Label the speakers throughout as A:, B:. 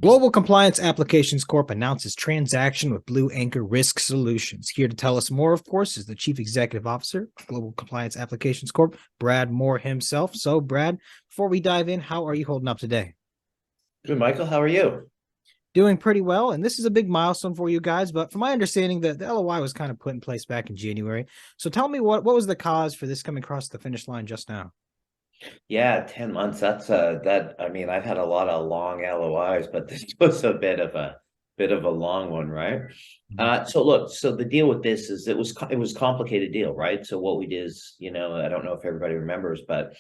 A: Global Compliance Applications Corp announces transaction with Blue Anchor Risk Solutions. Here to tell us more, of course, is the Chief Executive Officer of Global Compliance Applications Corp, Brad Moore himself. So, Brad, before we dive in, how are you holding up today?
B: Good, Michael. How are you?
A: Doing pretty well, and this is a big milestone for you guys, but from my understanding, the LOI was kind of put in place back in January. So tell me what was the cause for this coming across the finish line just now?
B: Yeah, 10 months. I mean, I've had a lot of long LOIs, but this was a bit of a long one, right? So the deal with this is it was a complicated deal, right? So what we did is, I don't know if everybody remembers, but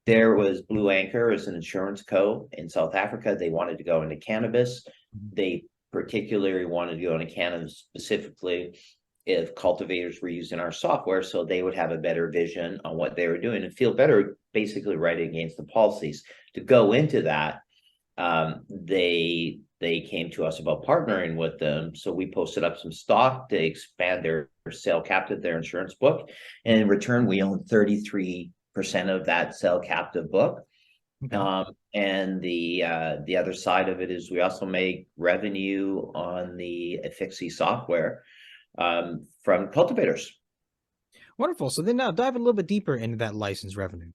B: there was Blue Anchor as an insurance co in South Africa. They wanted to go into cannabis. They particularly wanted to go into cannabis specifically if cultivators were using our software, so they would have a better vision on what they were doing and feel better, basically writing against the policies. To go into that, they came to us about partnering with them. So we posted up some stock to expand their sale captive, their insurance book. And in return, we own 33% of that sale captive book.
A: Okay.
B: And the other side of it is we also make revenue on the Affixi software from cultivators.
A: Wonderful. So then now dive a little bit deeper into that license revenue.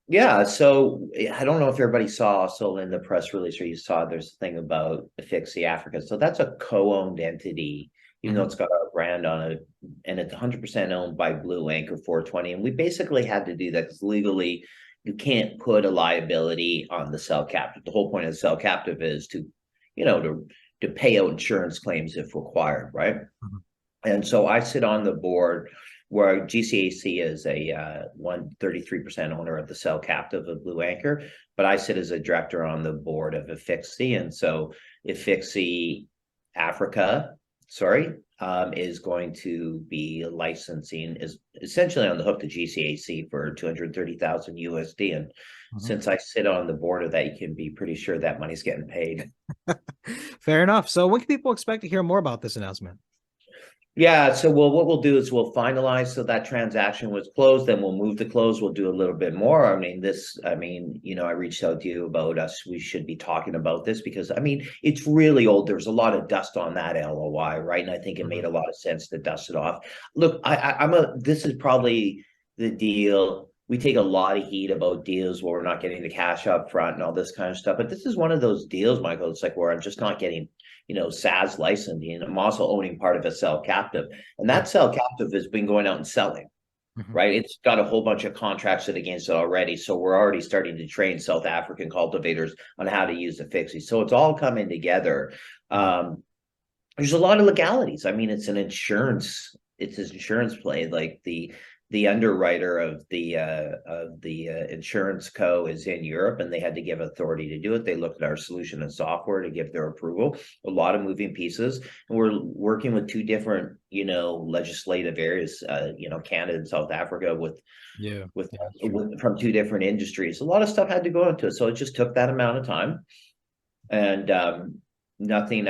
B: Yeah, so I don't know if everybody saw, so in the press release or you saw there's a thing about Affixi Africa. So that's a co-owned entity, even though it's got our brand on it, and it's 100% owned by Blue Anchor 420. And we basically had to do that because legally you can't put a liability on the cell captive. The whole point of the cell captive is to pay out insurance claims if required, right? And so I sit on the board where GCAC is a 133% owner of the cell captive of Blue Anchor, but I sit as a director on the board of Affixi. And so Affixi Africa, is going to be licensing, is essentially on the hook to GCAC for 230,000 USD. And since I sit on the board of that, you can be pretty sure that money's getting paid.
A: Fair enough. So when can people expect to hear more about this announcement?
B: Yeah, so what we'll do is we'll finalize so that transaction was closed, then we'll move to close. We'll do a little bit more. I reached out to you about us. We should be talking about this because it's really old. There's a lot of dust on that LOI, right? And I think it made a lot of sense to dust it off. Look, this is probably the deal. We take a lot of heat about deals where we're not getting the cash up front and all this kind of stuff. But this is one of those deals, Michael. It's like where I'm just not getting SaaS licensing, and I'm also owning part of a cell captive. And that cell captive has been going out and selling, right? It's got a whole bunch of contracts against it already. So we're already starting to train South African cultivators on how to use Affixi. So it's all coming together. There's a lot of legalities. It's an insurance play. Like the underwriter of the insurance co is in Europe, and they had to give authority to do it. They looked at our solution and software to give their approval. A lot of moving pieces, and we're working with two different legislative areas, Canada and South Africa with from two different industries. A lot of stuff had to go into it, so it just took that amount of time, and nothing.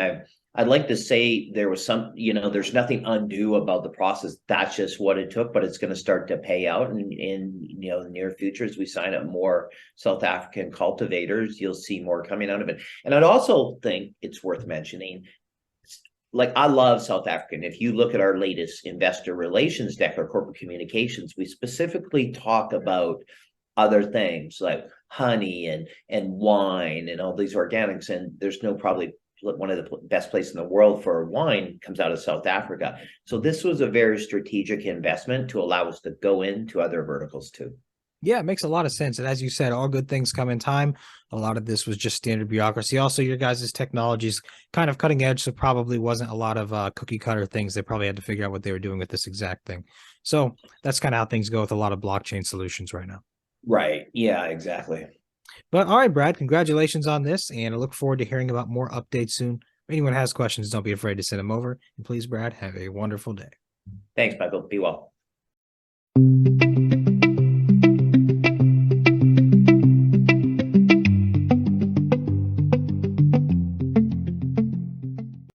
B: I'd like to say there was there's nothing undue about the process. That's just what it took, but it's going to start to pay out in the near future as we sign up more South African cultivators. You'll see more coming out of it. And I'd also think it's worth mentioning, like, I love South African. If you look at our latest investor relations deck or corporate communications, we specifically talk about other things like honey and wine and all these organics. And there's probably one of the best places in the world for wine comes out of South Africa. So this was a very strategic investment to allow us to go into other verticals too.
A: Yeah, it makes a lot of sense. And as you said, all good things come in time. A lot of this was just standard bureaucracy. Also, your guys' technology is kind of cutting edge, so probably wasn't a lot of cookie cutter things. They probably had to figure out what they were doing with this exact thing. So that's kind of how things go with a lot of blockchain solutions right now.
B: Right. Yeah, exactly.
A: But all right, Brad, congratulations on this, and I look forward to hearing about more updates soon. If anyone has questions, don't be afraid to send them over. And please, Brad, have a wonderful day.
B: Thanks, Michael. Be well.